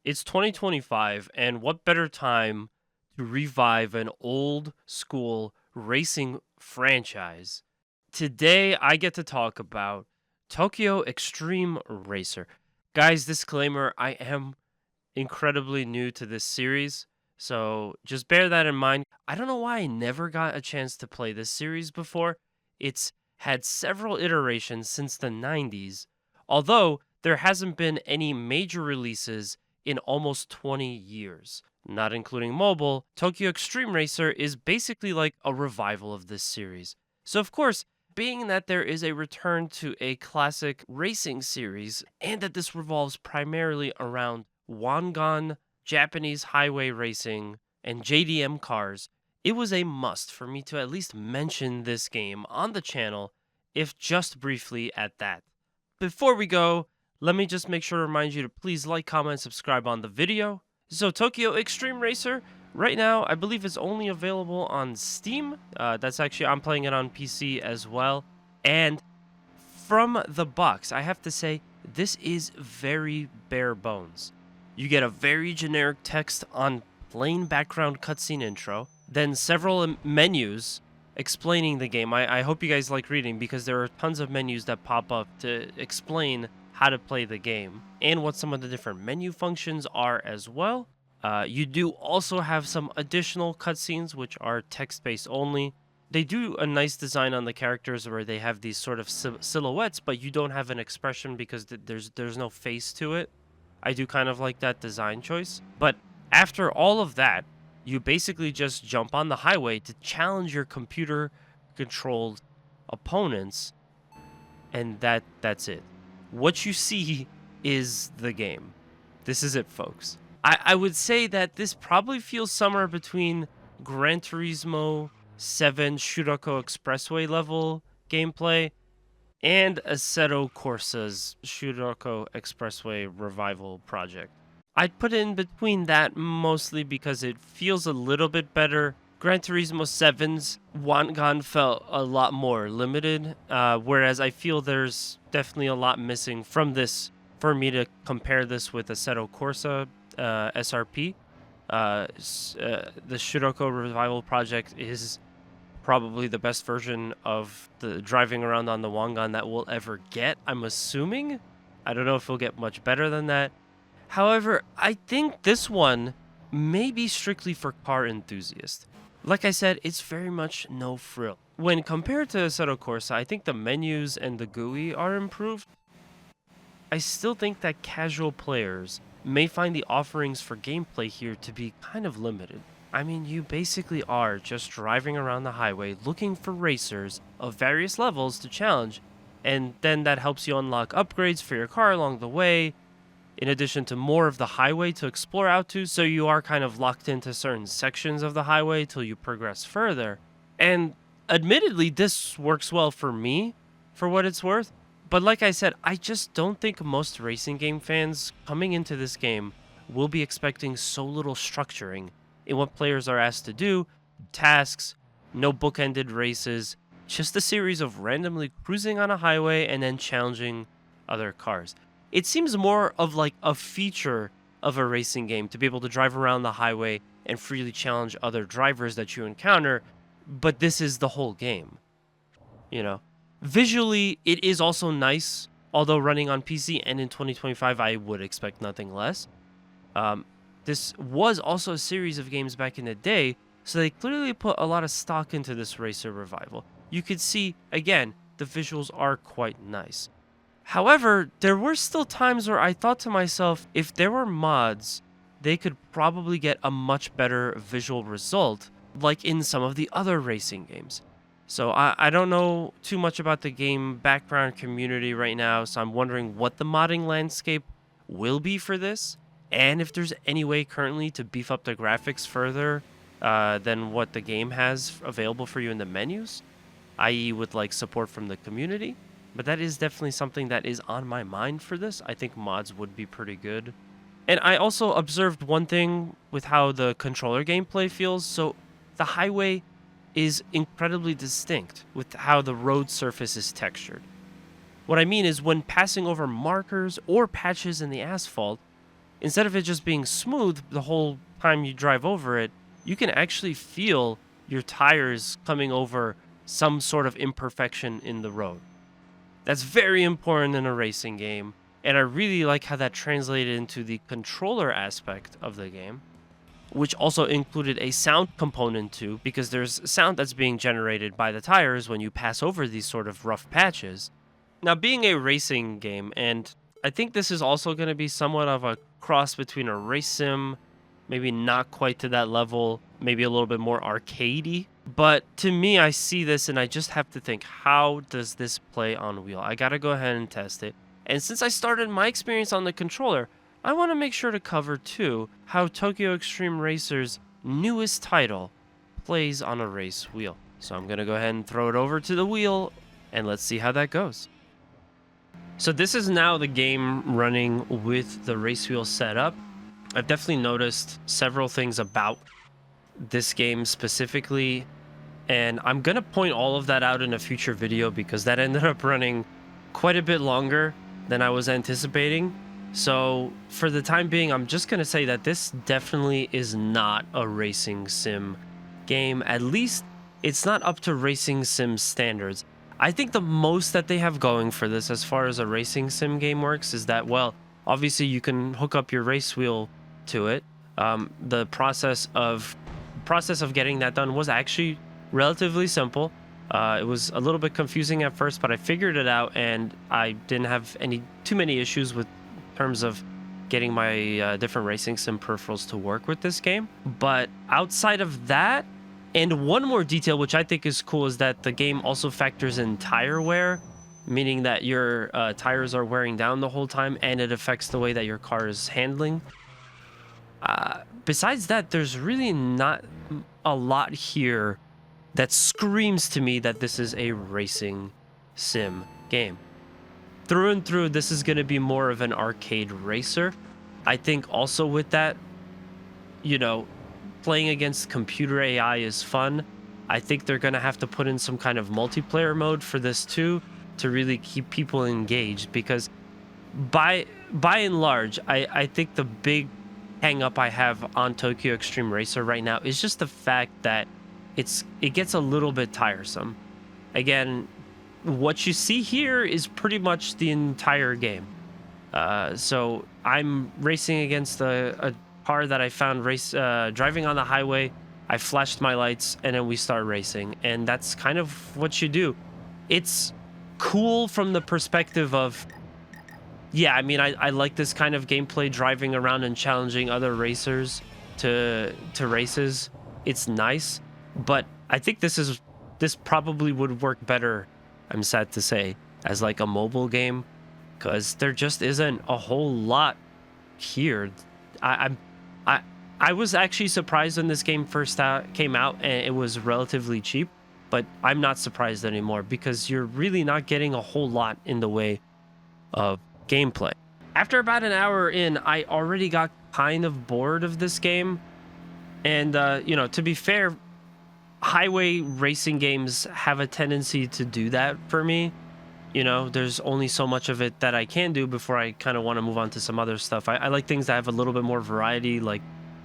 It's 2025, and what better time to revive an old school racing franchise? Today, I get to talk about Tokyo Extreme Racer. Guys, disclaimer, I am incredibly new to this series, so just bear that in mind. I don't know why I never got a chance to play this series before. It's had several iterations since the 90s, although there hasn't been any major releases in almost 20 years. Not including mobile, Tokyo Extreme Racer is basically like a revival of this series. So, of course, being that there is a return to a classic racing series, and that this revolves primarily around Wangan, Japanese highway racing, and JDM cars, it was a must for me to at least mention this game on the channel, if just briefly at that. Before we go, let me just make sure to remind you to please like, comment, subscribe on the video. So Tokyo Extreme Racer, right now, I believe is only available on Steam. I'm playing it on PC as well. And from the box, I have to say, this is very bare bones. You get a very generic text on plain background cutscene intro, then several menus explaining the game. I hope you guys like reading because there are tons of menus that pop up to explain how to play the game and what some of the different menu functions are as well. You do also have some additional cutscenes which are text-based only. They do a nice design on the characters where they have these sort of silhouettes, but you don't have an expression because there's no face to it. I do kind of like that design choice. But after all of that, you basically just jump on the highway to challenge your computer-controlled opponents, and that's it. What you see is the game. This is it, folks. I would say that this probably feels somewhere between Gran Turismo 7 Shuroko Expressway level gameplay and Assetto Corsa's Shuroko Expressway revival project. I'd put it in between that mostly because it feels a little bit better. Gran Turismo 7's Wangan felt a lot more limited, whereas I feel there's definitely a lot missing from this for me to compare this with Assetto Corsa SRP. The Shuroko revival project is probably the best version of the driving around on the Wangan that we'll ever get, I'm assuming. I don't know if we'll get much better than that. However, I think this one may be strictly for car enthusiasts. Like I said, it's very much no frill. When compared to Assetto Corsa, I think the menus and the GUI are improved. I still think that casual players may find the offerings for gameplay here to be kind of limited. I mean, you basically are just driving around the highway looking for racers of various levels to challenge, and then that helps you unlock upgrades for your car along the way, in addition to more of the highway to explore out to, so you are kind of locked into certain sections of the highway till you progress further. And admittedly, this works well for me, for what it's worth, but like I said, I just don't think most racing game fans coming into this game will be expecting so little structuring in what players are asked to do, tasks, no bookended races, just a series of randomly cruising on a highway and then challenging other cars. It seems more of like a feature of a racing game to be able to drive around the highway and freely challenge other drivers that you encounter, but this is the whole game. You know, visually, it is also nice, although running on PC and in 2025, I would expect nothing less. This was also a series of games back in the day, so they clearly put a lot of stock into this racer revival. You could see, again, the visuals are quite nice. However, there were still times where I thought to myself, if there were mods, they could probably get a much better visual result, like in some of the other racing games. So I don't know too much about the game background community right now, so I'm wondering what the modding landscape will be for this, and if there's any way currently to beef up the graphics further than what the game has available for you in the menus, i.e. with like support from the community. But that is definitely something that is on my mind for this. I think mods would be pretty good. And I also observed one thing with how the controller gameplay feels. So the highway is incredibly distinct with how the road surface is textured. What I mean is when passing over markers or patches in the asphalt, instead of it just being smooth the whole time you drive over it, you can actually feel your tires coming over some sort of imperfection in the road. That's very important in a racing game, and I really like how that translated into the controller aspect of the game, which also included a sound component too, because there's sound that's being generated by the tires when you pass over these sort of rough patches. Now, being a racing game, and I think this is also going to be somewhat of a cross between a race sim, maybe not quite to that level, maybe a little bit more arcadey. But to me, I see this and I just have to think, how does this play on wheel? I got to go ahead and test it. And since I started my experience on the controller, I want to make sure to cover too how Tokyo Xtreme Racer's newest title plays on a race wheel. So I'm going to go ahead and throw it over to the wheel and let's see how that goes. So this is now the game running with the race wheel set up. I've definitely noticed several things about this game specifically, and I'm going to point all of that out in a future video because that ended up running quite a bit longer than I was anticipating. So for the time being, I'm just going to say that this definitely is not a racing sim game. At least it's not up to racing sim standards. I think the most that they have going for this as far as a racing sim game works is that, well, obviously you can hook up your race wheel to it. The process of getting that done was actually relatively simple. It was a little bit confusing at first, but I figured it out and I didn't have too many issues with terms of getting my different racing sim peripherals to work with this game. But outside of that, and one more detail which I think is cool, is that the game also factors in tire wear, meaning that your tires are wearing down the whole time and it affects the way that your car is handling. Besides that, there's really not a lot here that screams to me that this is a racing sim game. Through and through, this is going to be more of an arcade racer. I think also with that, you know, playing against computer AI is fun. I think they're going to have to put in some kind of multiplayer mode for this too, to really keep people engaged, because by and large, I think the big hang up I have on Tokyo Xtreme Racer right now is just the fact that it gets a little bit tiresome. Again, what you see here is pretty much the entire game. So I'm racing against a car that I found driving on the highway. I flashed my lights and then we start racing, and that's kind of what you do. It's cool from the perspective of, yeah, I mean, I like this kind of gameplay, driving around and challenging other racers to races. It's nice, but I think this probably would work better, I'm sad to say, as like a mobile game, because there just isn't a whole lot here. I was actually surprised when this game first came out and it was relatively cheap, but I'm not surprised anymore because you're really not getting a whole lot in the way of gameplay. After about an hour in, I already got kind of bored of this game. And, you know, to be fair, highway racing games have a tendency to do that for me. You know, there's only so much of it that I can do before I kind of want to move on to some other stuff. I like things that have a little bit more variety, like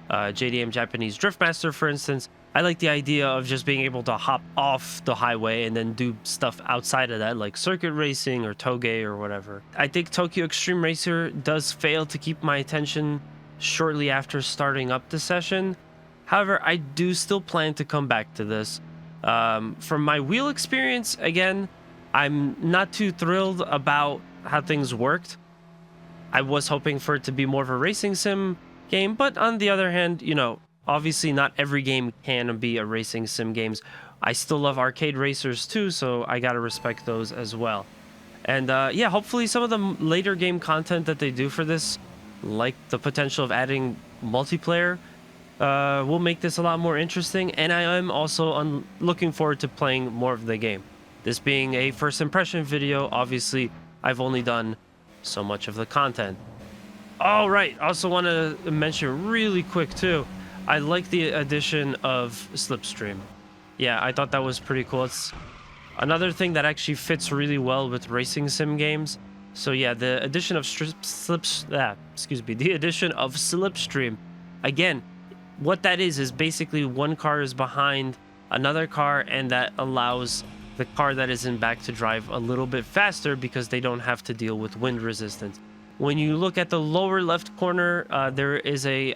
JDM Japanese Drift Master, for instance. I like the idea of just being able to hop off the highway and then do stuff outside of that, like circuit racing or toge or whatever. I think Tokyo Xtreme Racer does fail to keep my attention shortly after starting up the session. However, I do still plan to come back to this. From my wheel experience, again, I'm not too thrilled about how things worked. I was hoping for it to be more of a racing sim game, but on the other hand, you know, obviously not every game can be a racing sim games. I still love arcade racers too, so I gotta respect those as well. And yeah, hopefully some of the later game content that they do for this, like the potential of adding multiplayer, will make this a lot more interesting. And I am also looking forward to playing more of the game. This being a first impression video, obviously I've only done so much of the content. All right, I also want to mention really quick too, I like the addition of Slipstream. Yeah, I thought that was pretty cool. It's another thing that actually fits really well with racing sim games. So yeah, the addition of the addition of Slipstream. Again, what that is basically one car is behind another car, and that allows the car that is in back to drive a little bit faster because they don't have to deal with wind resistance. When you look at the lower left corner, there's a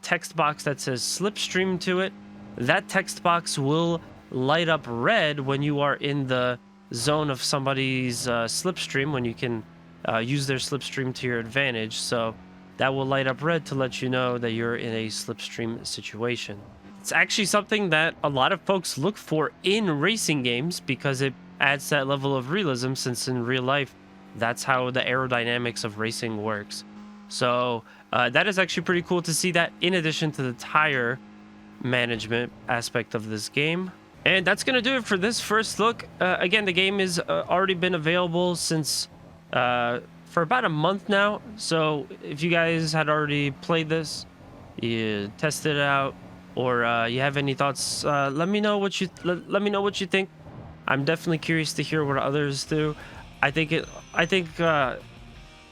text box that says Slipstream to it. That text box will light up red when you are in the zone of somebody's slipstream, when you can use their slipstream to your advantage. So that will light up red to let you know that you're in a slipstream situation. It's actually something that a lot of folks look for in racing games because it adds that level of realism, since in real life, that's how the aerodynamics of racing works. So that is actually pretty cool to see that, in addition to the tire management aspect of this game. And that's going to do it for this first look. Again, the game has already been available since for about a month now. So if you guys had already played this, you tested it out, or you have any thoughts, let me know what you think. I'm definitely curious to hear what others do. I think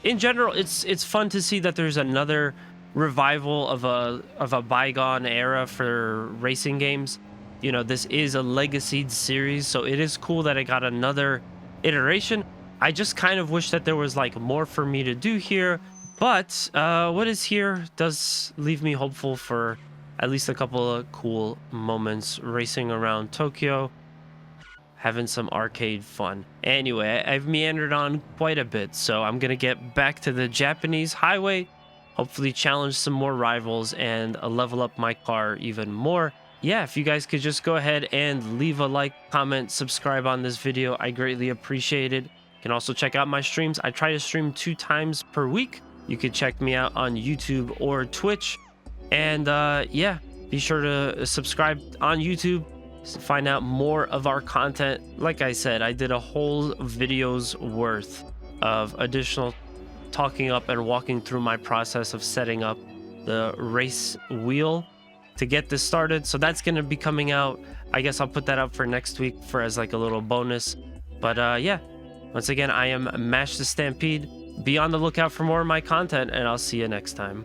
in general, it's fun to see that there's another revival of a bygone era for racing games. You know, this is a legacied series, so it is cool that it got another iteration. I just kind of wish that there was like more for me to do here, but what is here does leave me hopeful for at least a couple of cool moments racing around Tokyo, having some arcade fun. Anyway, I've meandered on quite a bit, so I'm gonna get back to the Japanese highway, hopefully challenge some more rivals and level up my car even more. Yeah, if you guys could just go ahead and leave a like, comment, subscribe on this video, I greatly appreciate it. You can also check out my streams. I try to stream 2 times per week. You could check me out on YouTube or Twitch. And yeah, be sure to subscribe on YouTube to find out more of our content. Like I said, I did a whole video's worth of additional talking up and walking through my process of setting up the race wheel to get this started. So that's going to be coming out. I guess I'll put that up for next week for as like a little bonus. But yeah, once again, I am Mash the Stampede. Be on the lookout for more of my content, and I'll see you next time.